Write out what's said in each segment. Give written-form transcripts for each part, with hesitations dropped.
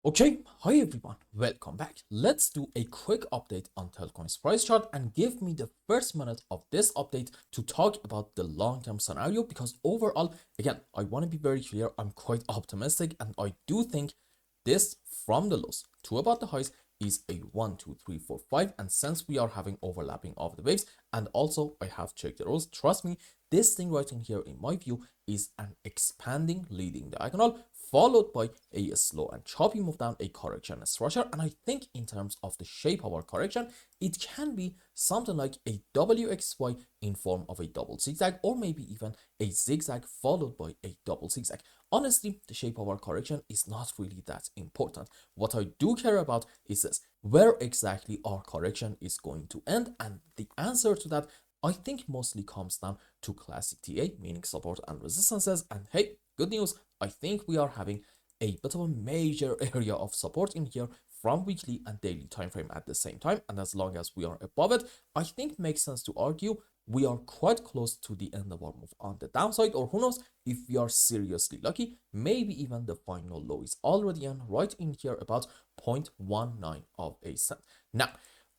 Okay, hi everyone, welcome back. Let's do a quick update on TELCOIN's price chart and give me the first minute of this update to talk about the long-term scenario because overall, again, I want to be very clear, I'm quite optimistic and I do think this from the lows to about the highs is a 1, 2, 3, 4, 5, and since we are having overlapping of the waves and also I have checked the rules, trust me, this thing right in here in my view is an expanding leading diagonal followed by a slow and choppy move down, a correction structure. And I think in terms of the shape of our correction, it can be something like a WXY in form of a double zigzag or maybe even a zigzag followed by a double zigzag. Honestly, the shape of our correction is not really that important. What I do care about is this, where exactly our correction is going to end, and the answer to that I think mostly comes down to classic TA, meaning support and resistances. And hey, good news, I think we are having a bit of a major area of support in here from weekly and daily time frame at the same time, and as long as we are above it, I think makes sense to argue we are quite close to the end of our move on the downside, or who knows, if we are seriously lucky, maybe even the final low is already in right in here about 0.19 of a cent. Now,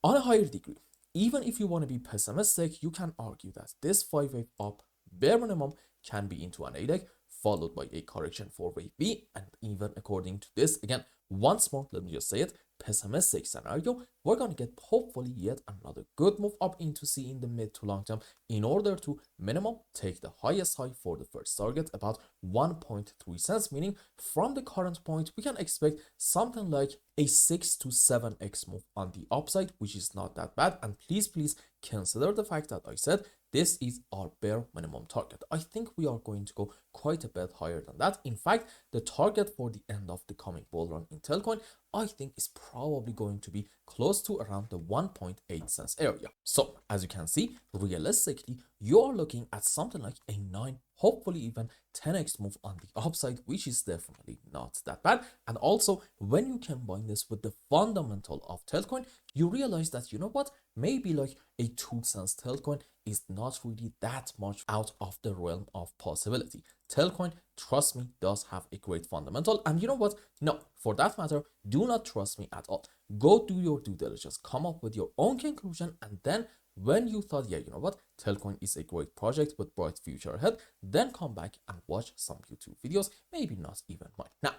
on a higher degree, even if you want to be pessimistic, you can argue that this 5-wave up bare minimum can be into an A leg followed by a correction for wave B, and even according to this, again, once more, let me just say it, pessimistic scenario, we're going to get hopefully yet another good move up into C in the mid to long term in order to minimum take the highest high for the first target about 1.3 cents, meaning from the current point we can expect something like a 6 to 7x move on the upside, which is not that bad. And please consider the fact that I said this is our bare minimum target. I think we are going to go quite a bit higher than that. In fact, the target for the end of the coming bull run in TELCOIN, I think is probably going to be close to around the 1.8 cents area. So as you can see, realistically, you are looking at something like a 9, hopefully even 10x move on the upside, which is definitely not that bad. And also, when you combine this with the fundamental of TELCOIN, you realize that, you know what, maybe like a 2 cents TELCOIN is not really that much out of the realm of possibility. TELCOIN, trust me, does have a great fundamental. And you know what? No, for that matter, do not trust me at all. Go do your due diligence, come up with your own conclusion, and then when you thought, yeah, you know what, TELCOIN is a great project with bright future ahead, then come back and watch some YouTube videos, maybe not even mine. Now,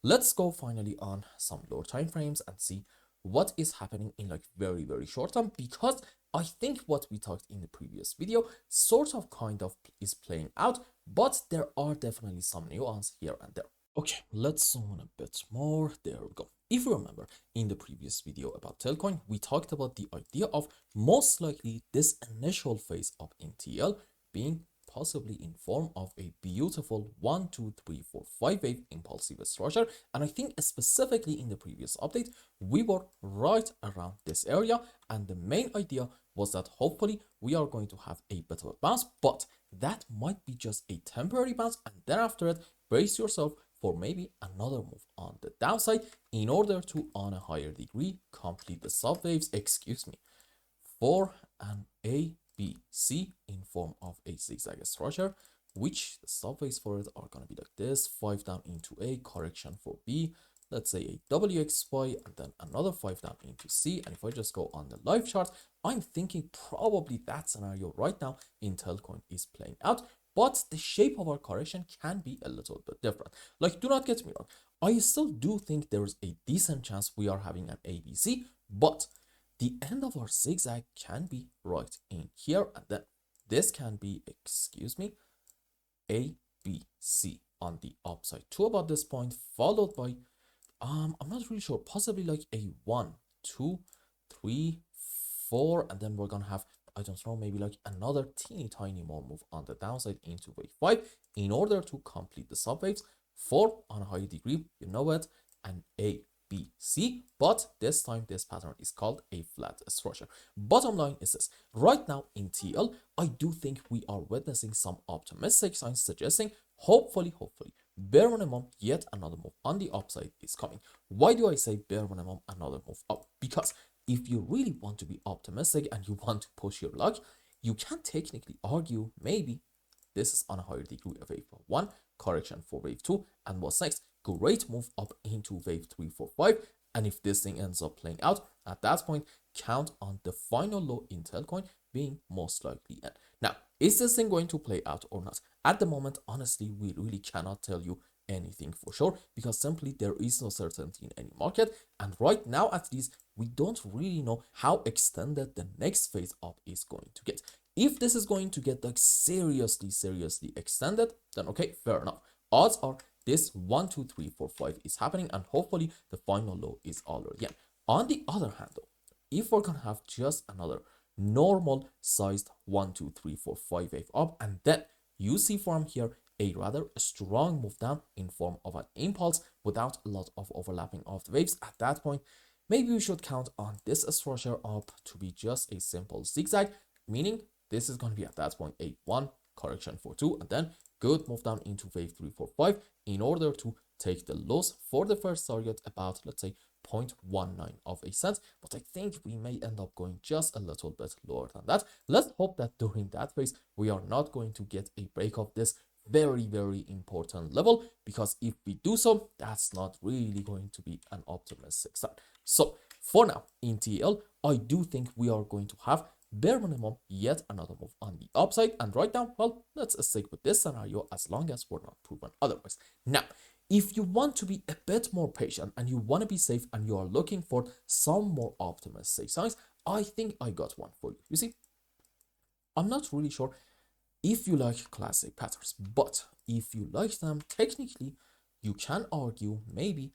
let's go finally on some lower time frames and see what is happening in like very short term, because I think what we talked in the previous video sort of kind of is playing out, but there are definitely some nuance here and there. Okay, let's zoom in a bit more. There we go. If you remember, in the previous video about TELCOIN, we talked about the idea of most likely this initial phase up in TL being possibly in form of a beautiful 1, 2, 3, 4, 5 wave impulsive structure. And I think specifically in the previous update, we were right around this area. And the main idea was that hopefully we are going to have a bit of a bounce, but that might be just a temporary bounce. And then after it, brace yourself for maybe another move on the downside in order to, on a higher degree, complete the subwaves, for an A, B, C in form of a zigzag structure, which the subwaves for it are going to be like this: 5 down into A, correction for B, let's say a WXY, and then another 5 down into C. And if I just go on the live chart, I'm thinking probably that scenario right now in TELCOIN is playing out, but the shape of our correction can be a little bit different. Like, do not get me wrong, I still do think there is a decent chance we are having an ABC, but the end of our zigzag can be right in here, and then this can be, A, B, C on the upside to about this point, followed by, I'm not really sure, possibly like a 1, 2, 3, 4, and then we're gonna have, I don't know, maybe like another teeny tiny more move on the downside into wave 5 in order to complete the subwaves for, on a high degree, you know it, an A, B, C, but this time this pattern is called a flat structure. Bottom line is this: right now in TL, I do think we are witnessing some optimistic signs suggesting hopefully bare minimum yet another move on the upside is coming. Why do I say bare minimum another move up? Because if you really want to be optimistic and you want to push your luck, you can technically argue maybe this is on a higher degree of wave 1, correction for wave 2, and what's next? great move up into wave 3, 4, 5. And if this thing ends up playing out, at that point, count on the final low in TELCOIN being most likely in. Now, is this thing going to play out or not? At the moment, honestly, we really cannot tell you anything for sure because simply there is no certainty in any market. And right now, at least, we don't really know how extended the next phase up is going to get. If this is going to get like seriously extended, then okay, fair enough. Odds are this 1, 2, 3, 4, 5 is happening, and hopefully the final low is already in. On the other hand, though, if we're gonna have just another normal sized 1, 2, 3, 4, 5 wave up, and then you see from here a rather strong move down in form of an impulse without a lot of overlapping of the waves, at that point, maybe we should count on this structure up to be just a simple zigzag, meaning this is going to be at that point a 1, correction for 2, and then good move down into wave 3, 4, 5 in order to take the lows for the first target about, let's say, 0.19 of a cent, but I think we may end up going just a little bit lower than that. Let's hope that during that phase we are not going to get a break of this very important level, because if we do so, that's not really going to be an optimistic sign. So for now in TEL, I do think we are going to have bare minimum yet another move on the upside, and right now, well, let's stick with this scenario as long as we're not proven otherwise. Now, if you want to be a bit more patient and you want to be safe and you are looking for some more optimistic signs, I think I got one for you. You see, I'm not really sure if you like classic patterns, but if you like them, technically, you can argue maybe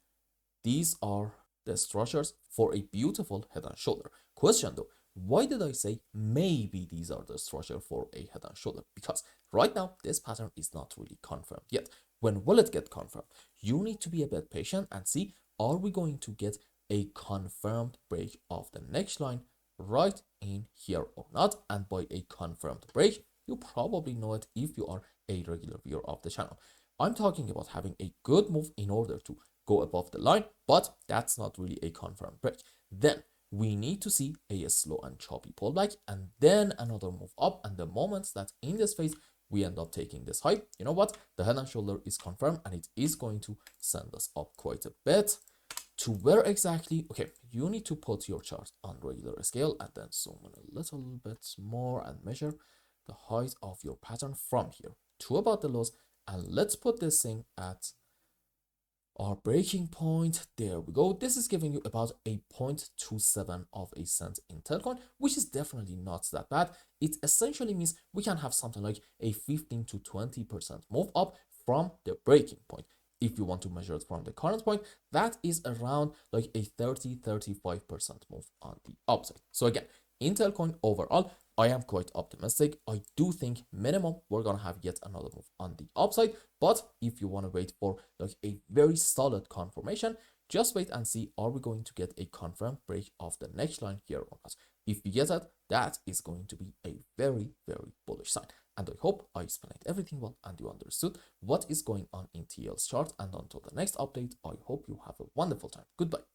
these are the structures for a beautiful head and shoulder. Question though, why did I say maybe these are the structure for a head and shoulder? Because right now, this pattern is not really confirmed yet. When will it get confirmed? You need to be a bit patient and see, are we going to get a confirmed break of the next line right in here or not? And by a confirmed break, you probably know it if you are a regular viewer of the channel. I'm talking about having a good move in order to go above the line, but that's not really a confirmed break. Then we need to see a slow and choppy pullback and then another move up, and the moments that in this phase we end up taking this high, you know what, the head and shoulder is confirmed and it is going to send us up quite a bit. To where exactly? Okay, you need to put your chart on regular scale and then zoom in a little bit more and measure the height of your pattern from here to about the lows, and let's put this thing at our breaking point. There we go. This is giving you about a 0.27 of a cent in TELCOIN, which is definitely not that bad. It essentially means we can have something like a 15 to 20% move up from the breaking point. If you want to measure it from the current point, that is around like a 30-35% move on the upside. So again, in TELCOIN overall, I am quite optimistic. I do think minimum we're gonna have yet another move on the upside, but if you want to wait for like a very solid confirmation, just wait and see, are we going to get a confirmed break of the next line here or not? If we get that, that is going to be a very bullish sign. And I hope I explained everything well and you understood what is going on in TEL's chart. And until the next update, I hope you have a wonderful time. Goodbye.